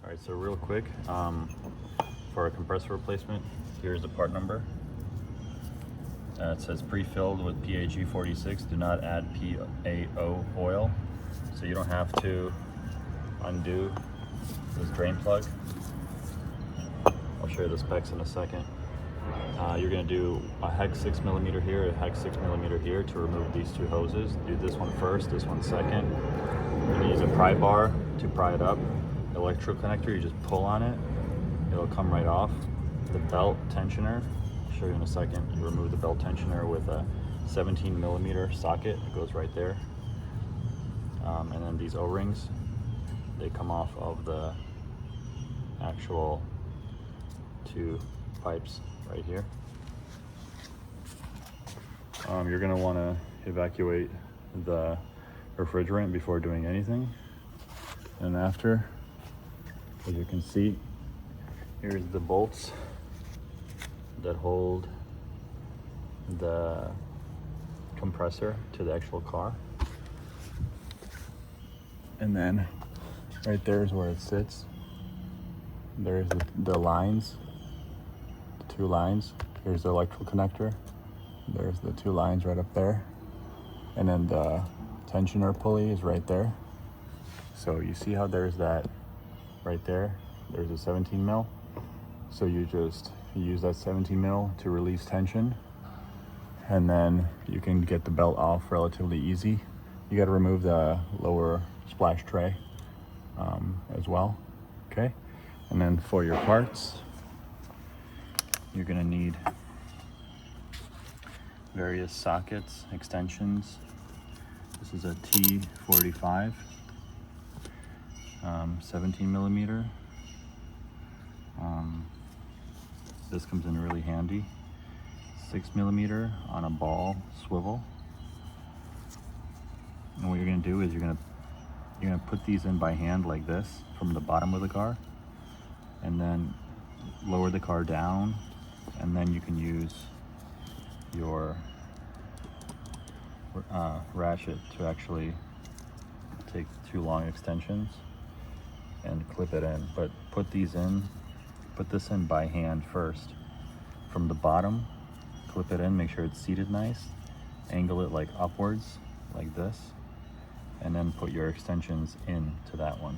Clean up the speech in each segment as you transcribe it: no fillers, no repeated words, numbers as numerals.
All right, so real quick, for a compressor replacement, here's the part number. It says pre-filled with PAG 46. Do not add PAO oil. So you don't have to undo this drain plug. I'll show you the specs in a second. You're gonna do a hex 6mm here, a hex 6mm here to remove these two hoses. Do this one first, this one second. You're gonna use a pry bar to pry it up. Electrical connector, you just pull on it, it'll come right off. The belt tensioner, I'll show you in a second. You remove the belt tensioner with a 17mm socket, it goes right there. And then these O-rings, they come off of the actual two pipes right here. You're gonna wanna evacuate the refrigerant before doing anything. And after, as you can see, here's the bolts that hold the compressor to the actual car. And then right there is where it sits. There's the lines, the two lines. Here's the electrical connector. There's the two lines right up there. And then the tensioner pulley is right there. So you see how there's that right there? There's a 17mm. So you just use that 17mm to release tension. And then you can get the belt off relatively easy. You gotta remove the lower splash tray as well, okay? And then for your parts, you're gonna need various sockets, extensions. This is a T45, 17mm. This comes in really handy. 6mm on a ball swivel. And what you're gonna do is you're gonna put these in by hand like this from the bottom of the car, and then lower the car down, and then you can use your ratchet to actually take two long extensions and clip it in. But put this in by hand first. From the bottom, clip it in, make sure it's seated nice, angle it like upwards, like this, and then put your extensions into that one.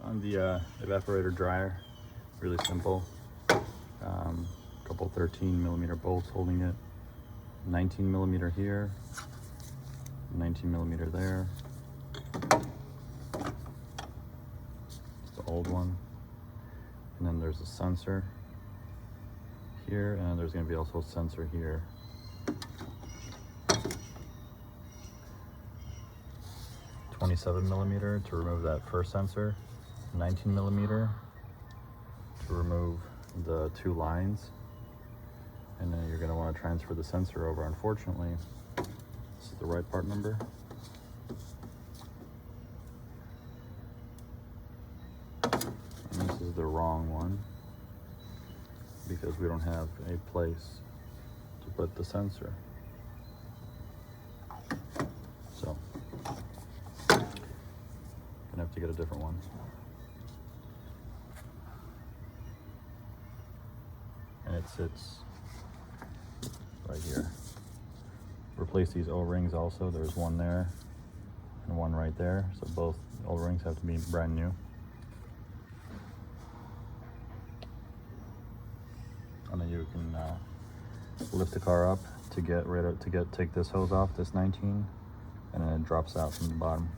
On the evaporator dryer, really simple. Couple 13mm bolts holding it. 19mm here, 19mm there. It's the old one. And then there's a sensor here, and there's going to be also a sensor here. 27mm to remove that first sensor. 19mm to remove the two lines, and then you're going to want to transfer the sensor over. Unfortunately, this is the right part number. And this is the wrong one because we don't have a place to put the sensor. So, gonna have to get a different one. And it sits right here. Replace these O-rings also. There's one there and one right there. So both O-rings have to be brand new. And then you can lift the car up to take this hose off, this 19, and then it drops out from the bottom.